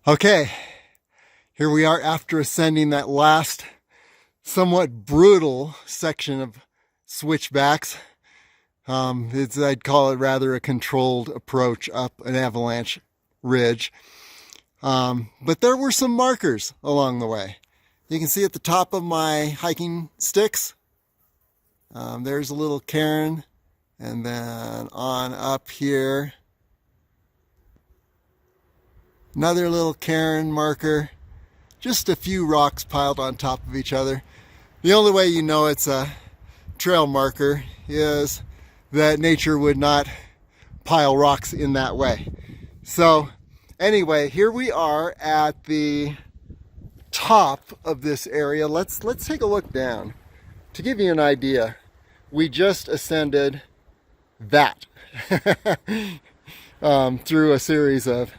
Okay, here we are after ascending that last somewhat brutal section of switchbacks. I'd call it rather a controlled approach up an avalanche ridge. But there were some markers along the way. You can see at the top of my hiking sticks, there's a little cairn, and then on up here, another little cairn marker, just a few rocks piled on top of each other. The only way you know it's a trail marker is that nature would not pile rocks in that way. So anyway, here we are at the top of this area. Let's take a look down. To give you an idea, we just ascended that through a series of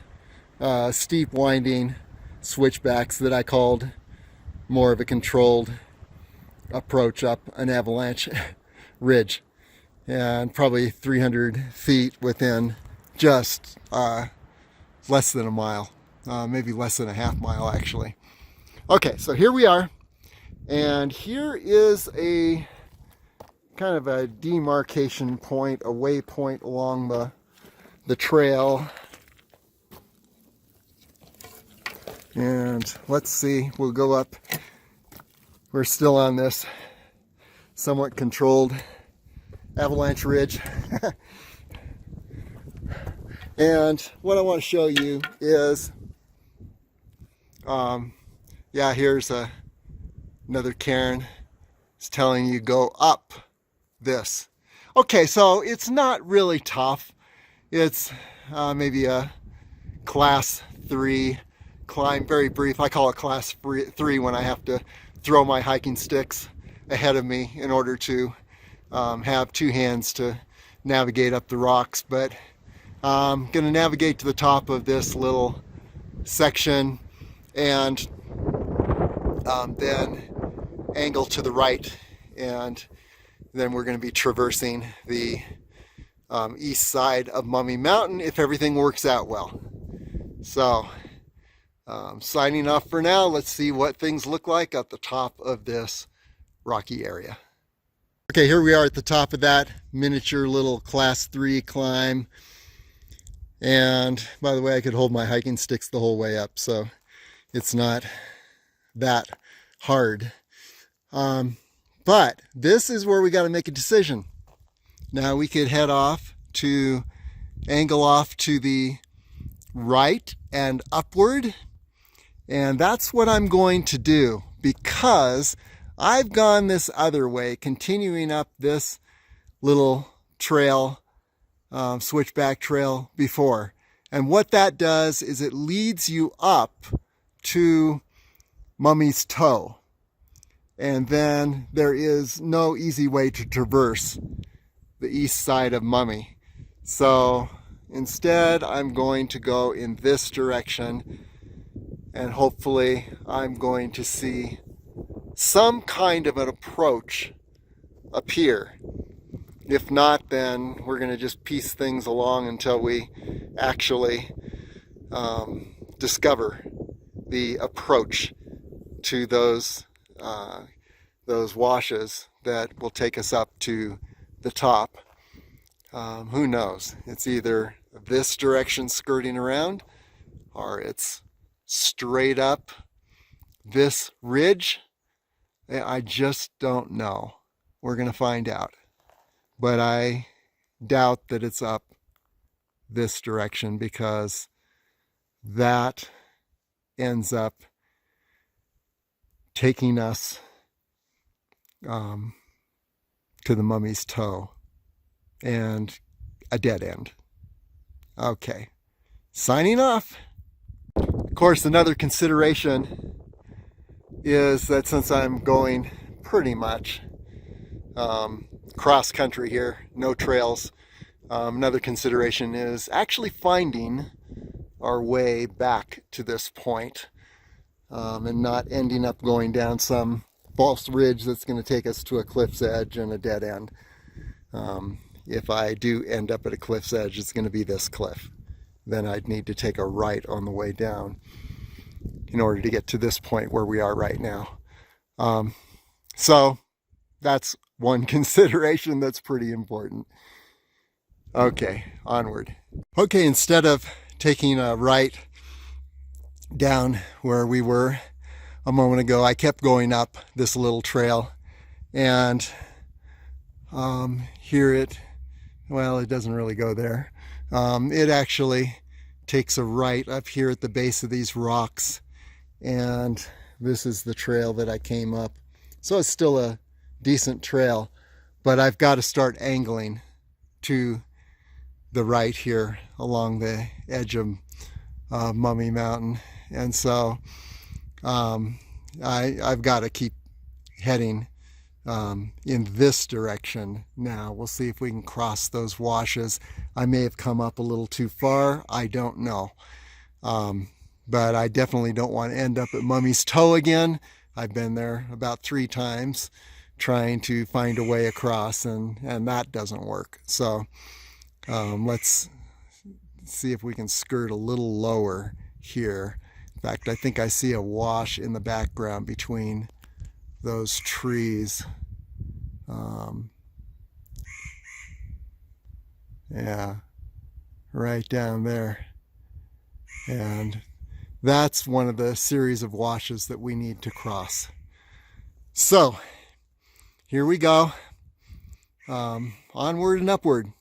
steep winding switchbacks that I called more of a controlled approach up an avalanche ridge, and probably 300 feet within just less than a mile, maybe less than a half mile actually. Okay, so here we are, and here is a kind of a demarcation point, a waypoint along the trail. And let's see, we'll go up. We're still on this somewhat controlled avalanche ridge. And what I want to show you is, here's another cairn. It's telling you go up this. Okay, so it's not really tough. It's maybe a class 3 climb, very brief. I call it class 3 when I have to throw my hiking sticks ahead of me in order to have two hands to navigate up the rocks. But I'm going to navigate to the top of this little section and then angle to the right, and then we're going to be traversing the east side of Mummy Mountain if everything works out well. So signing off for now. Let's see what things look like at the top of this rocky area. Okay, here we are at the top of that miniature little class 3 climb. And by the way, I could hold my hiking sticks the whole way up, so it's not that hard. But this is where we got to make a decision. Now we could head off to angle off to the right and upward. And that's what I'm going to do, because I've gone this other way, continuing up this little trail, switchback trail before. And what that does is it leads you up to Mummy's Toe. And then there is no easy way to traverse the east side of Mummy. So instead, I'm going to go in this direction, and hopefully I'm going to see some kind of an approach appear. If not, then we're going to just piece things along until we actually discover the approach to those washes that will take us up to the top. Who knows? It's either this direction skirting around, or it's straight up this ridge. I just don't know. We're going to find out. But I doubt that it's up this direction, because that ends up taking us to the Mummy's Toe and a dead end. Okay, signing off. Of course, another consideration is that since I'm going pretty much cross country here, no trails, another consideration is actually finding our way back to this point, and not ending up going down some false ridge that's going to take us to a cliff's edge and a dead end. If I do end up at a cliff's edge, it's going to be this cliff. Then I'd need to take a right on the way down. in order to get to this point where we are right now. So that's one consideration that's pretty important. Okay, onward. Okay, instead of taking a right down where we were a moment ago, I kept going up this little trail, and here it doesn't really go there. It actually takes a right up here at the base of these rocks, and this is the trail that I came up. So it's still a decent trail, but I've got to start angling to the right here along the edge of Mummy Mountain. And so I've got to keep heading in this direction now. We'll see if we can cross those washes. I may have come up a little too far. I don't know. But I definitely don't want to end up at Mummy's Toe again. I've been there about 3 times trying to find a way across, and that doesn't work. So let's see if we can skirt a little lower here. In fact, I think I see a wash in the background between those trees. Yeah, right down there. And that's one of the series of washes that we need to cross. So here we go. Onward and upward.